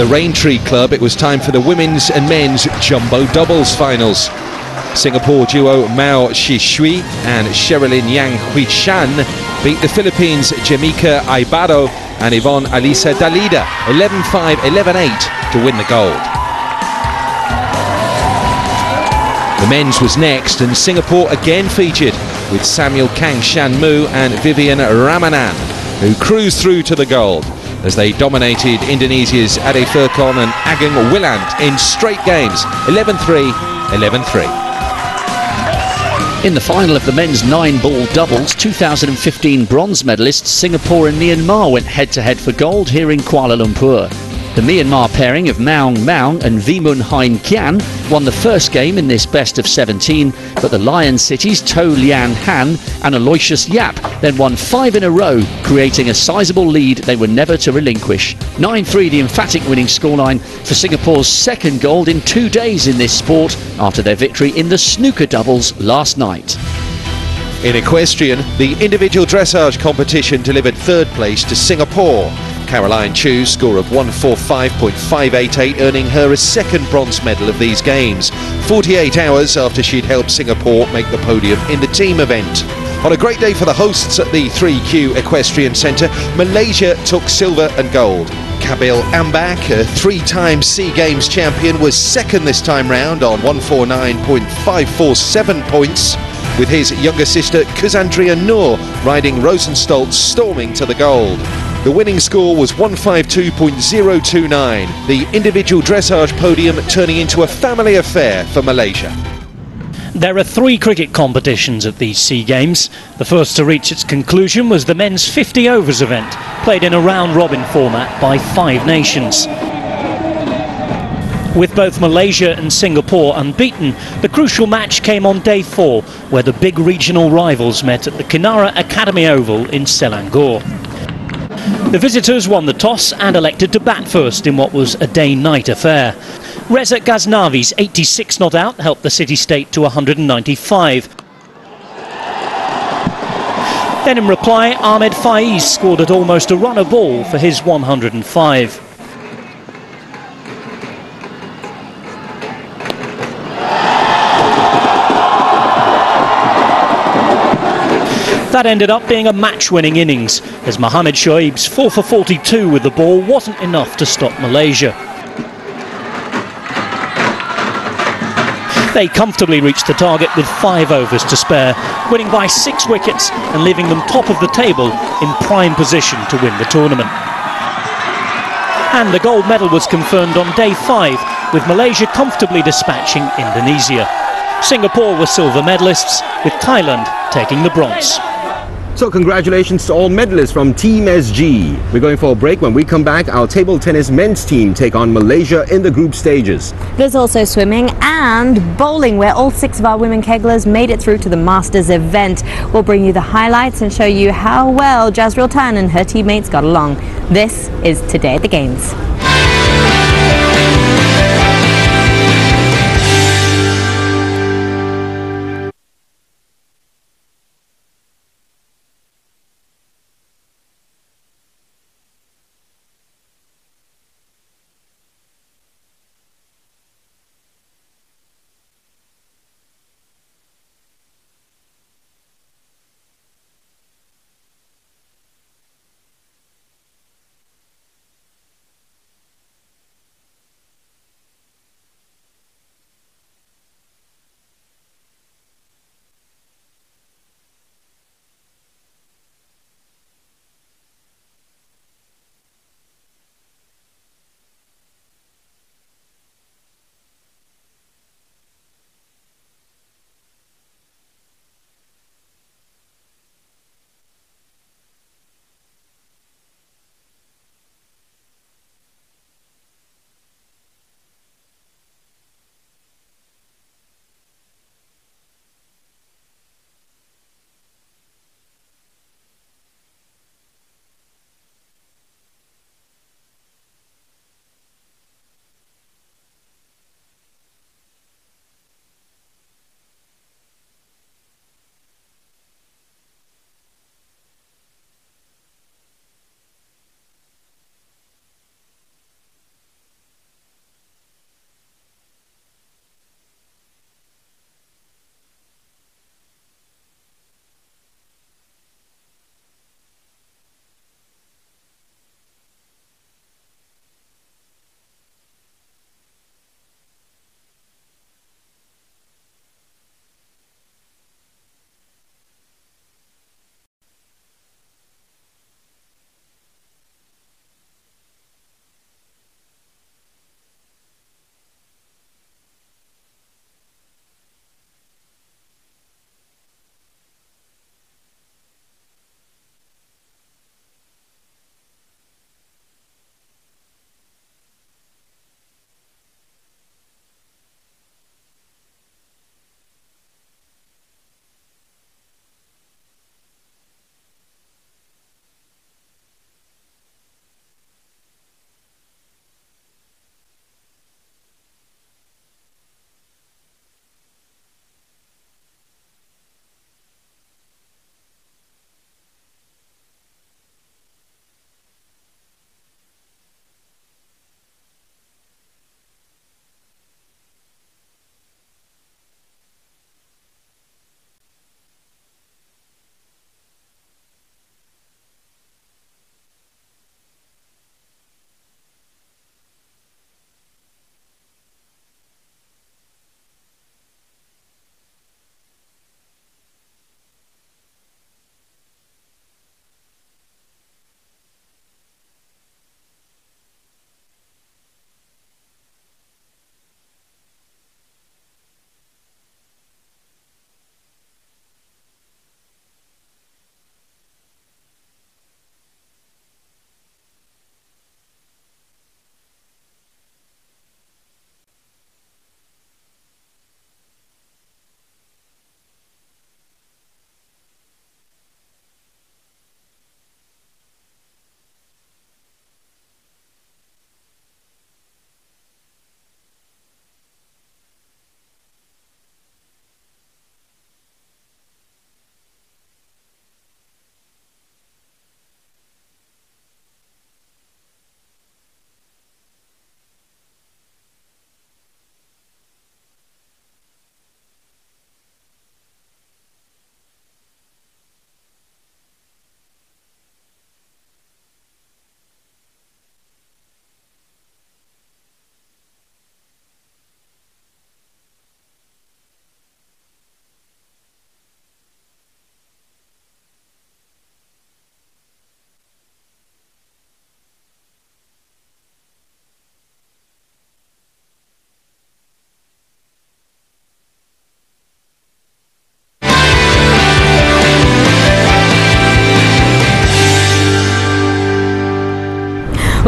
the Raintree Club, it was time for the women's and men's jumbo doubles finals. Singapore duo Mao Shishui and Sherilyn Yang Huishan beat the Philippines' Jamaica Aibado and Yvonne Alisa Dalida 11-5, 11-8 to win the gold. The men's was next, and Singapore again featured with Samuel Kang Shanmu and Vivian Ramanan, who cruised through to the gold as they dominated Indonesia's Ade Furkon and Ageng Willant in straight games, 11-3, 11-3. In the final of the men's 9-ball doubles, 2015 bronze medalists Singapore and Myanmar went head-to-head for gold here in Kuala Lumpur. The Myanmar pairing of Maung Maung and Vimun Hein Kian won the first game in this best of 17, but the Lion Cities To Lian Han and Aloysius Yap then won 5 in a row, creating a sizable lead they were never to relinquish. 9-3 the emphatic winning scoreline for Singapore's second gold in 2 days in this sport after their victory in the snooker doubles last night. In equestrian, the individual dressage competition delivered third place to Singapore. Caroline Chu's score of 145.588 earning her a second bronze medal of these games, 48 hours after she'd helped Singapore make the podium in the team event. On a great day for the hosts at the 3Q Equestrian Centre, Malaysia took silver and gold. Kabil Ambak, a 3-time SEA Games champion, was second this time round on 149.547 points, with his younger sister Kuzandria Noor riding Rosenstolz storming to the gold. The winning score was 152.029, the individual dressage podium turning into a family affair for Malaysia. There are 3 cricket competitions at these SEA Games. The first to reach its conclusion was the men's 50 overs event, played in a round-robin format by 5 nations. With both Malaysia and Singapore unbeaten, the crucial match came on day 4, where the big regional rivals met at the Kinara Academy Oval in Selangor. The visitors won the toss and elected to bat first in what was a day-night affair. Reza Ghaznavi's 86 not out helped the city-state to 195. Then in reply, Ahmed Faiz scored at almost a run a ball for his 105. That ended up being a match-winning innings, as Mohamed Shoaib's 4 for 42 with the ball wasn't enough to stop Malaysia. They comfortably reached the target with 5 overs to spare, winning by 6 wickets and leaving them top of the table in prime position to win the tournament. And the gold medal was confirmed on day 5, with Malaysia comfortably dispatching Indonesia. Singapore were silver medalists, with Thailand taking the bronze. So congratulations to all medalists from Team SG. We're going for a break. When we come back, our table tennis men's team take on Malaysia in the group stages. There's also swimming and bowling, where all 6 of our women kegglers made it through to the Masters event. We'll bring you the highlights and show you how well Jazreel Tan and her teammates got along. This is Today at the Games.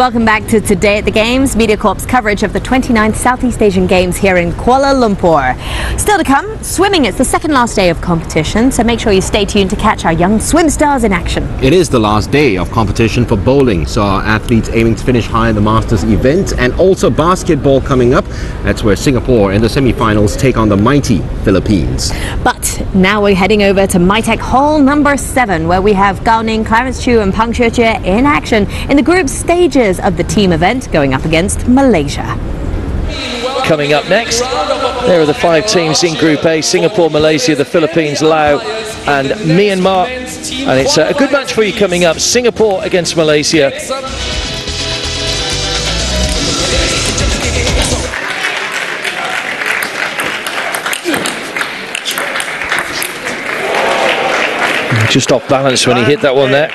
Welcome back to Today at the Games, MediaCorp's coverage of the 29th Southeast Asian Games here in Kuala Lumpur. Still to come, swimming. It's the second last day of competition, so make sure you stay tuned to catch our young swim stars in action. It is the last day of competition for bowling, so our athletes aiming to finish high in the Masters event, and also basketball coming up. That's where Singapore in the semi-finals take on the mighty Philippines. But now we're heading over to MyTech Hall number 7, where we have Gao Ning, Clarence Chu and Pang Xuejie in action in the group stages of the team event, going up against Malaysia. Coming up next, there are the 5 teams in Group A: Singapore, Malaysia, the Philippines, Laos and Myanmar. And it's a good match for you coming up. Singapore against Malaysia. Just off balance when he hit that one there.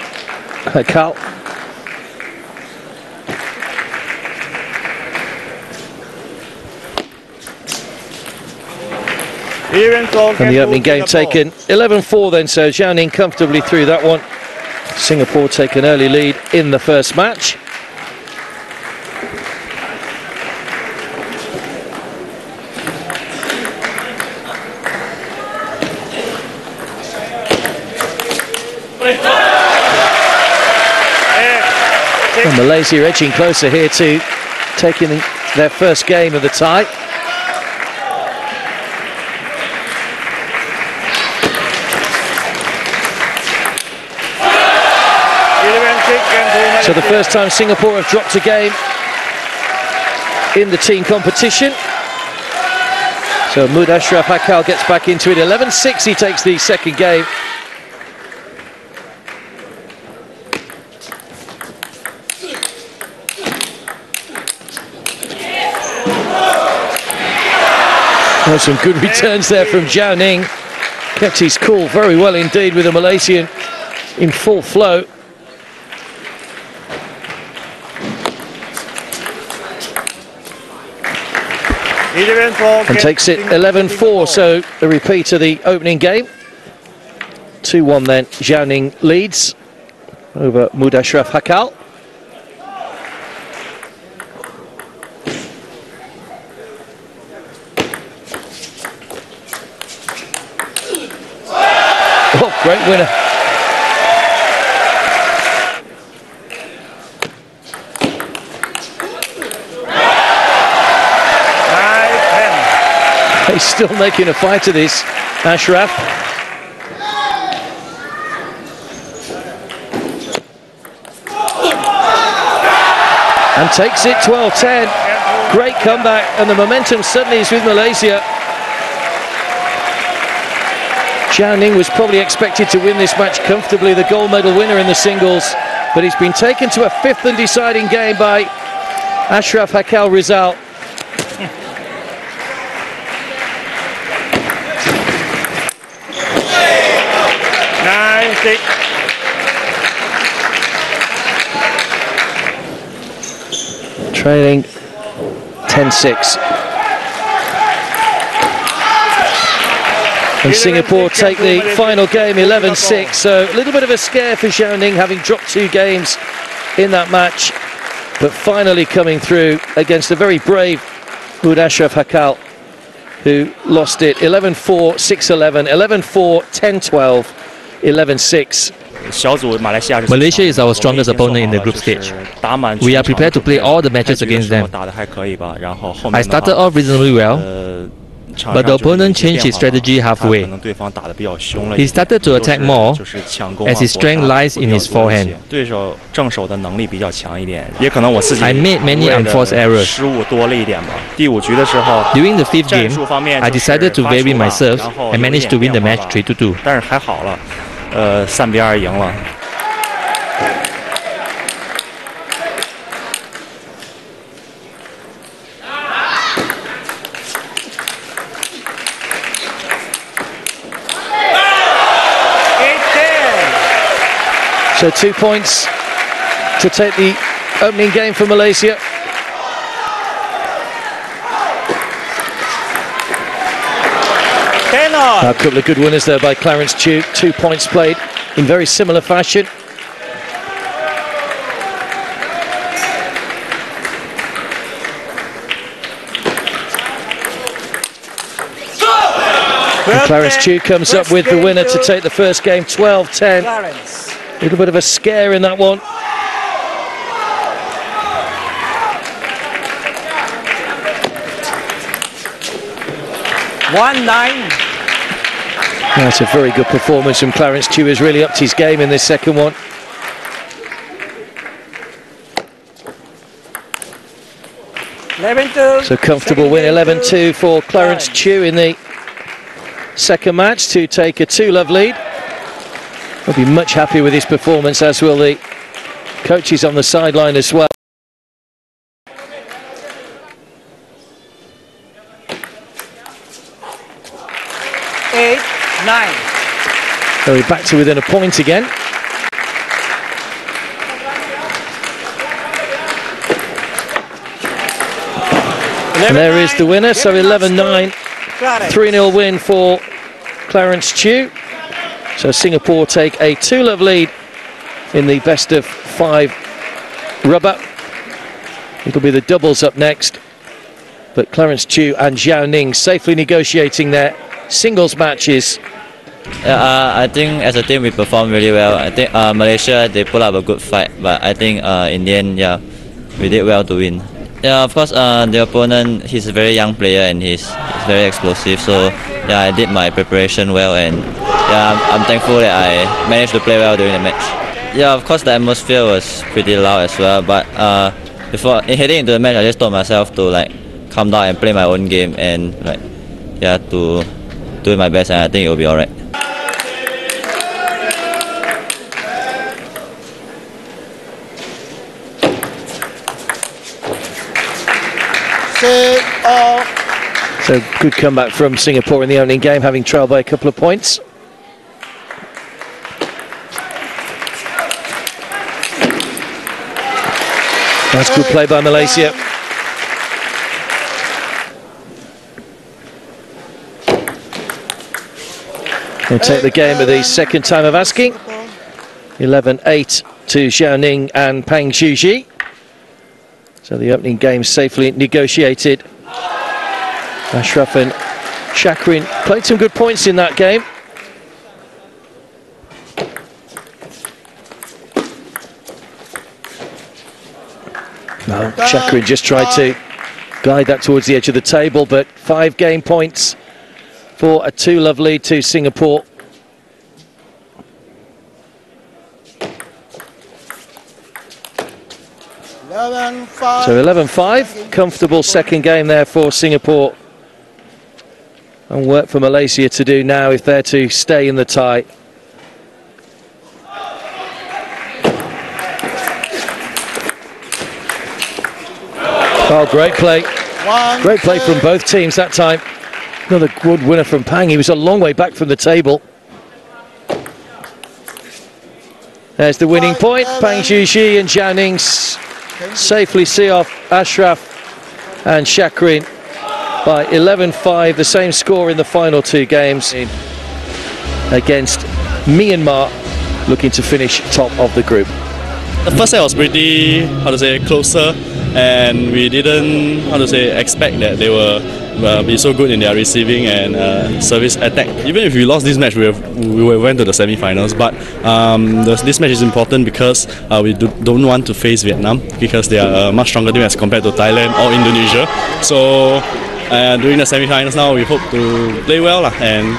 Carl. And the opening game taken 11-4 then, so Zhao Ning comfortably through that one. Singapore take an early lead in the first match. And Malaysia edging closer here to taking their first game of the tie. So the first time Singapore have dropped a game in the team competition. So Mahmud Ashraf Hakal gets back into it. 11-6 he takes the second game. Oh, some good returns there from Zhao Ning. Kept his cool very well indeed with the Malaysian in full flow. And takes it 11-4, so a repeat of the opening game. 2-1 then, Zhao Ning leads over Mahmud Ashraf Hakal. Oh, great winner. He's still making a fight of this, Ashraf. And takes it 12-10. Great comeback, and the momentum suddenly is with Malaysia. Zhao Ning was probably expected to win this match comfortably, the gold medal winner in the singles, but he's been taken to a 5th and deciding game by Ashraf Hakal Rizal. Trailing 10-6. And Singapore take the final game 11-6, so a little bit of a scare for Zhao Ning, having dropped 2 games in that match, but finally coming through against a very brave Mahmud Ashraf Hakal, who lost it 11-4, 6-11, 11-4, 10-12, 11-6. Malaysia is our strongest opponent in the group stage. We are prepared to play all the matches against them. I started off reasonably well, but the opponent changed his strategy halfway. He started to attack more, as his strength lies in his forehand. I made many unforced errors. During the 5th game, I decided to vary my serves and managed to win the match 3-2. 3-2赢了。So 2 points to take the opening game for Malaysia. A couple of good winners there by Clarence Chu. 2 points played in very similar fashion. And Clarence Chew comes up with the winner to take the first game, 12-10. A little bit of a scare in that one. That's a very good performance from Clarence Chew. Has really upped his game in this second one. So comfortable win, 11-2 for Clarence Chew in the second match to take a 2-love lead. He'll be much happy with his performance, as will the coaches on the sideline as well. So we're back to within a point again. And there is the winner, so 11-9, 3-0 win for Clarence Chew. So Singapore take a 2-love lead in the best of 5 rubber. It'll be the doubles up next, but Clarence Chew and Zhao Ning safely negotiating their singles matches. I think as a team we performed really well. I think Malaysia, they put up a good fight, but I think in the end, yeah, we did well to win. Yeah, of course, the opponent, he's a very young player and he's very explosive. So yeah, I did my preparation well, and yeah, I'm thankful that I managed to play well during the match. Yeah, of course the atmosphere was pretty loud as well, but before heading into the match, I just told myself to like calm down and play my own game, and like yeah, to do my best, and I think it will be alright. So good comeback from Singapore in the opening game, having trailed by a couple of points. That's good play by Malaysia. We'll take the game at the second time of asking. 11-8 to Zhao Ning and Pang Zhuji. So the opening game safely negotiated. Ashraf and Shakrin played some good points in that game. No, Shakrin just tried to guide that towards the edge of the table, but 5 game points for a 2-love lead to Singapore. So 11-5, comfortable second game there for Singapore. And work for Malaysia to do now if they're to stay in the tie. Oh, great play. Great play from both teams that time. Another good winner from Pang. He was a long way back from the table. There's the winning point. Pang Zhuji and Zhao Ning safely see off Ashraf and Shakrin by 11-5, the same score in the final 2 games against Myanmar, looking to finish top of the group. The first set was pretty, closer, and we didn't, expect that they will be so good in their receiving and service attack. Even if we lost this match, we went to the semi-finals, but this match is important because we don't want to face Vietnam, because they are a much stronger team as compared to Thailand or Indonesia. So during the semi-finals now, we hope to play well and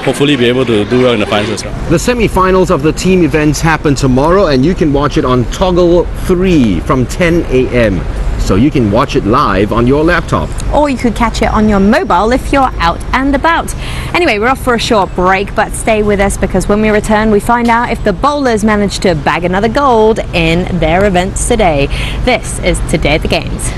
hopefully be able to do well in the finals as well. The semi-finals of the team events happen tomorrow, and you can watch it on Toggle 3 from 10 AM. So you can watch it live on your laptop. Or you could catch it on your mobile if you're out and about. Anyway, we're off for a short break, but stay with us because when we return, we find out if the bowlers managed to bag another gold in their events today. This is Today at the Games.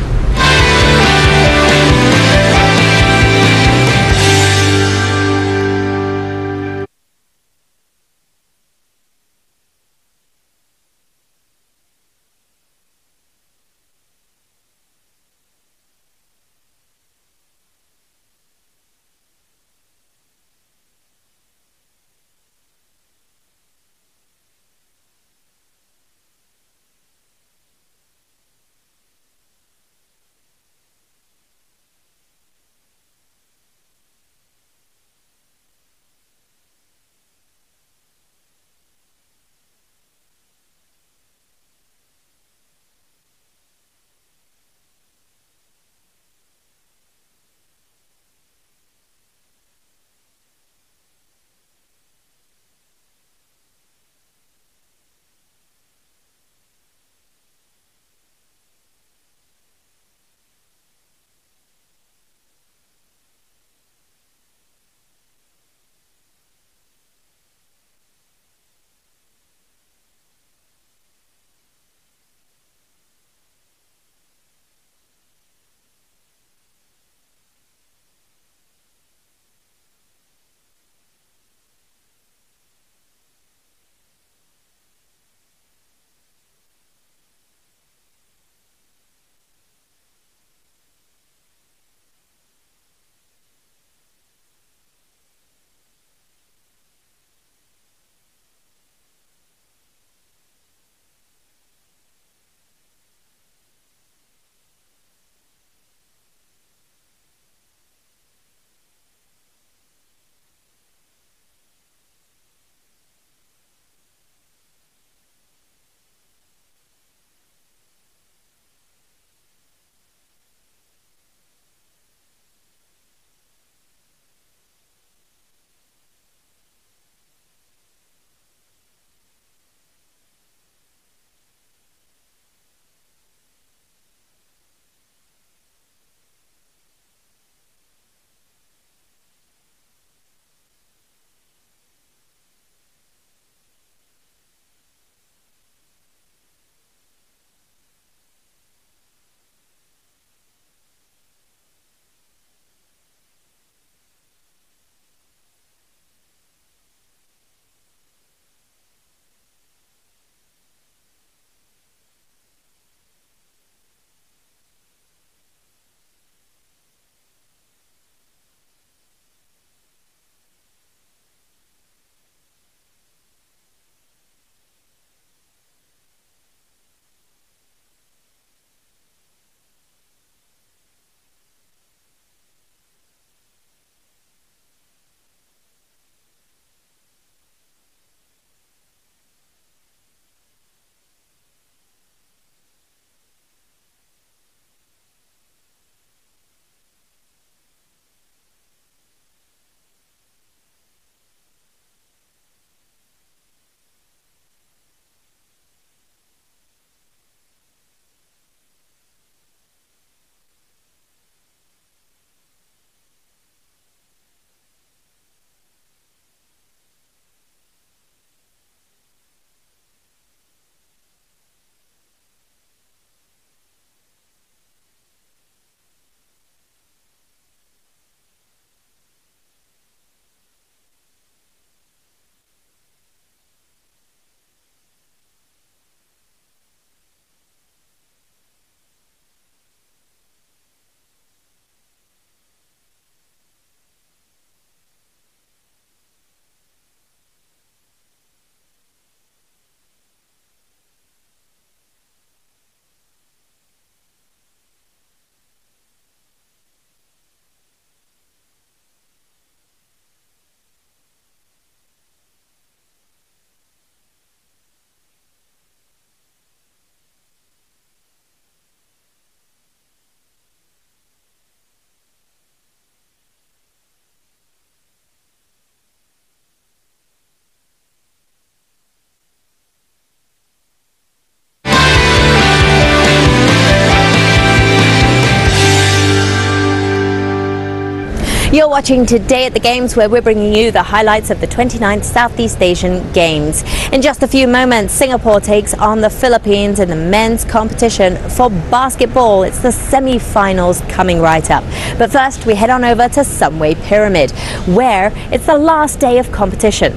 You're watching Today at the Games, where we're bringing you the highlights of the 29th Southeast Asian Games. In just a few moments, Singapore takes on the Philippines in the men's competition for basketball. It's the semi-finals coming right up. But first, we head on over to Sunway Pyramid, where it's the last day of competition.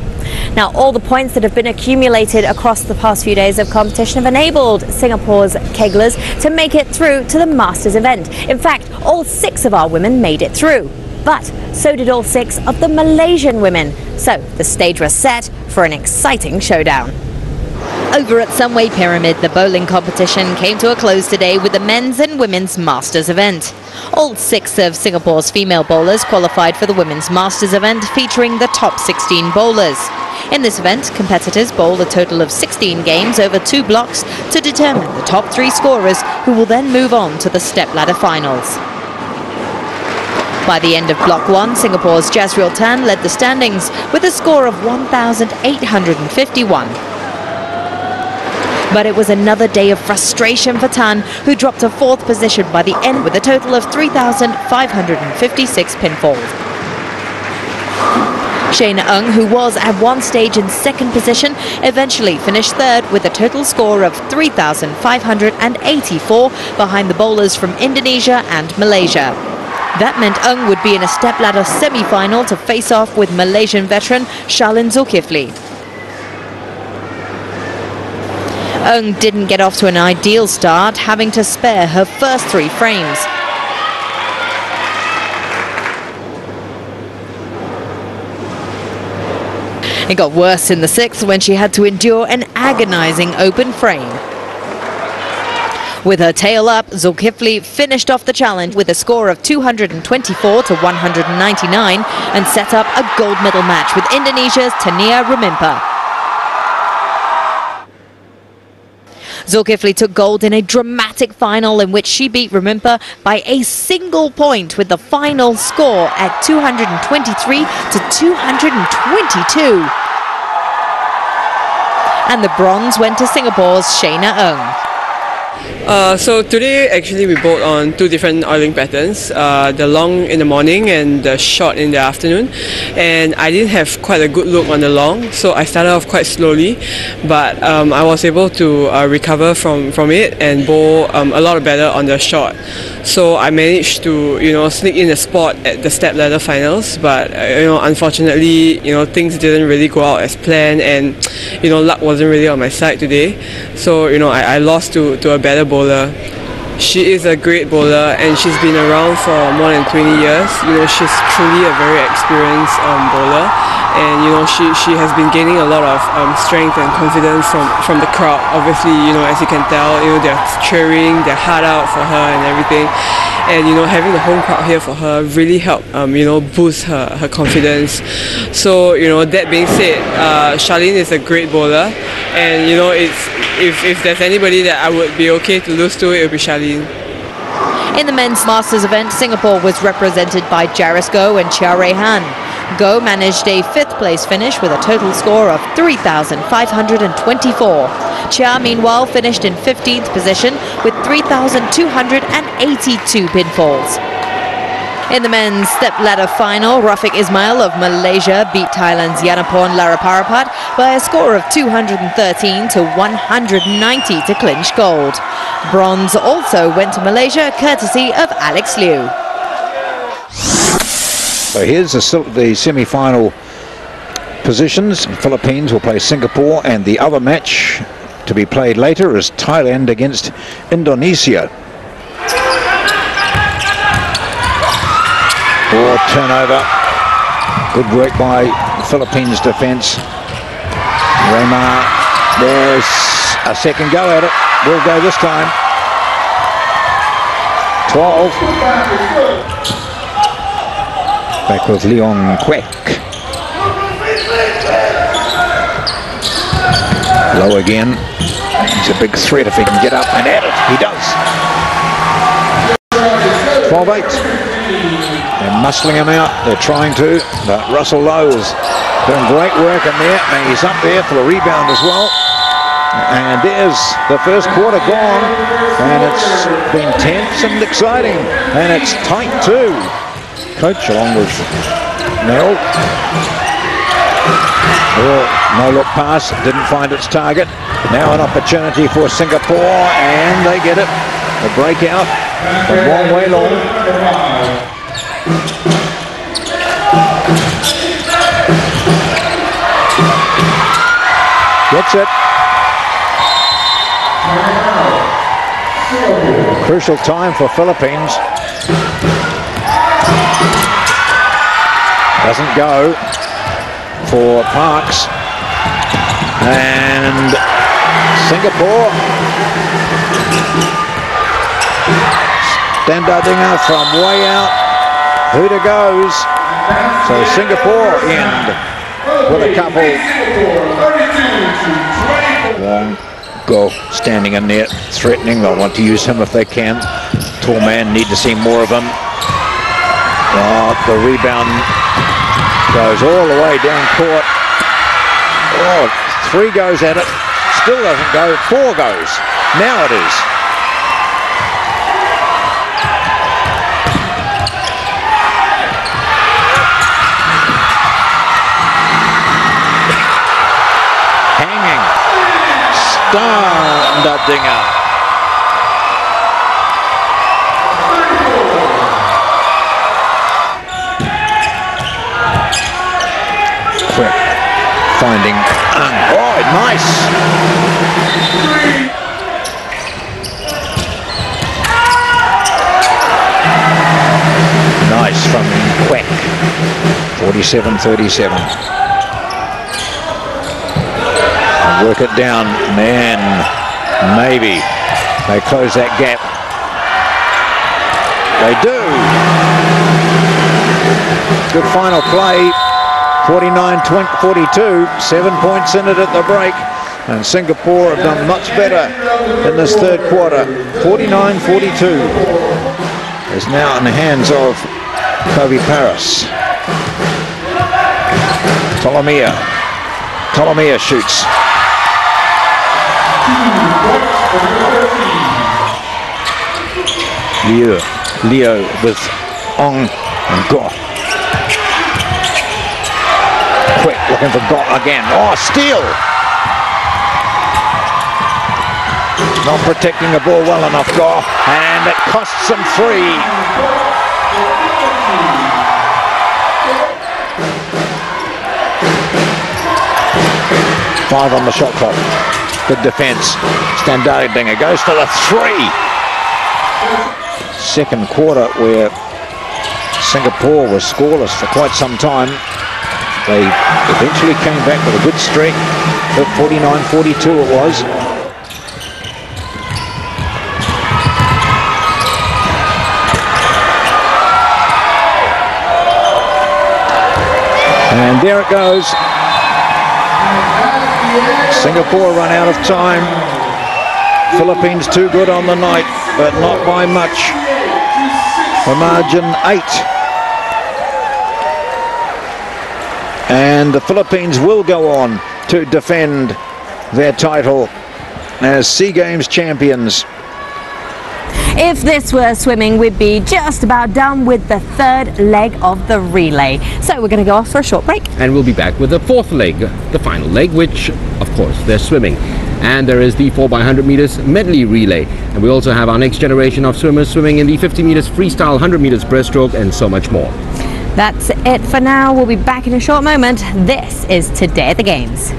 Now, all the points that have been accumulated across the past few days of competition have enabled Singapore's keglers to make it through to the Masters event. In fact, all 6 of our women made it through. But so did all 6 of the Malaysian women. So the stage was set for an exciting showdown. Over at Sunway Pyramid, the bowling competition came to a close today with the men's and women's Masters event. All 6 of Singapore's female bowlers qualified for the women's Masters event, featuring the top 16 bowlers. In this event, competitors bowl a total of 16 games over 2 blocks to determine the top 3 scorers, who will then move on to the step-ladder finals. By the end of Block 1, Singapore's Jazreel Tan led the standings with a score of 1,851. But it was another day of frustration for Tan, who dropped to 4th position by the end with a total of 3,556 pinfalls. Shayna Ng, who was at one stage in 2nd position, eventually finished 3rd with a total score of 3,584 behind the bowlers from Indonesia and Malaysia. That meant Ng would be in a step-ladder semi-final to face off with Malaysian veteran Charlene Zulkifli. Ng didn't get off to an ideal start, having to spare her first 3 frames. It got worse in the 6th when she had to endure an agonizing open frame. With her tail up, Zulkifli finished off the challenge with a score of 224 to 199 and set up a gold medal match with Indonesia's Tania Rumimpa. Zulkifli took gold in a dramatic final in which she beat Rumimpa by a single point, with the final score at 223 to 222. And the bronze went to Singapore's Shayna Ng. So today actually we bowled on 2 different oiling patterns, the long in the morning and the short in the afternoon, and I didn't have quite a good look on the long, so I started off quite slowly, but I was able to recover from it and bowl a lot better on the short. So I managed to sneak in a spot at the step ladder finals, but unfortunately things didn't really go out as planned, and luck wasn't really on my side today. So I lost to a better bowler. She is a great bowler and she's been around for more than 20 years. She's truly a very experienced bowler, and she has been gaining a lot of strength and confidence from the crowd. Obviously, as you can tell, they're cheering, they're hard out for her and everything. And having the home crowd here for her really helped boost her confidence. So that being said, Charlene is a great bowler, and if there's anybody that I would be okay to lose to, it would be Charlene. In the men's Masters event, Singapore was represented by Jaris Goh and Chia Rei Han. Goh managed a 5th place finish with a total score of 3,524. Chia, meanwhile, finished in 15th position with 3,282 pinfalls. In the men's step-ladder final, Rafiq Ismail of Malaysia beat Thailand's Yanapon Laraparapat by a score of 213 to 190 to clinch gold. Bronze also went to Malaysia, courtesy of Alex Liu. So here's the semi-final positions. Philippines will play Singapore, and the other match to be played later is Thailand against Indonesia. Or turnover. Good work by the Philippines defence. Raymar, there's a second go at it. Will go this time. 12. Back with Leon Kwek. Low again. He's a big threat if he can get up and at it. He does. 12-8. They're muscling him out. They're trying to. But Russell Lowe is doing great work in there. And he's up there for the rebound as well. And there's the first quarter gone. And it's been tense and exciting. And it's tight too. coach, along with Mel. No look pass, didn't find its target. Now an opportunity for Singapore, and they get it. The breakout from Wong Wei Long. Gets it. Crucial time for Philippines. Doesn't go for Parks. And Singapore. Standardinger from way out. Huda goes. So Singapore end with a couple. Wong go standing in there, threatening. They'll want to use him if they can. Tall man, need to see more of him. Oh, the rebound goes all the way down court. Oh, 3 goes at it. Still doesn't go. 4 goes. Now it is. Hanging. Standardinger. Quick finding. Oh, nice. Nice from Quick. 47-37. Work it down, man. Maybe they close that gap. They do. Good final play. 49-42. 7 points in it at the break. And Singapore have done much better in this third quarter. 49-42 is now in the hands of Kobe Paris. Tolomea shoots. Leo with Ong and Goh. Quick looking for Goh again. Oh, steal! Not protecting the ball well enough, Goh, and it costs them 3. Five on the shot clock. Good defense. Standardinger goes for the 3. Second quarter where Singapore was scoreless for quite some time. They eventually came back with a good streak. 49-42 it was. And there it goes. Singapore run out of time. Philippines too good on the night, but not by much. The margin 8. And the Philippines will go on to defend their title as SEA Games champions. If this were swimming, we'd be just about done with the third leg of the relay. So we're going to go off for a short break. And we'll be back with the fourth leg, the final leg, which, of course, they're swimming. And there is the 4x100 meters medley relay. And we also have our next generation of swimmers swimming in the 50 meters freestyle, 100 meters breaststroke, and so much more. That's it for now. We'll be back in a short moment. This is Today at the Games.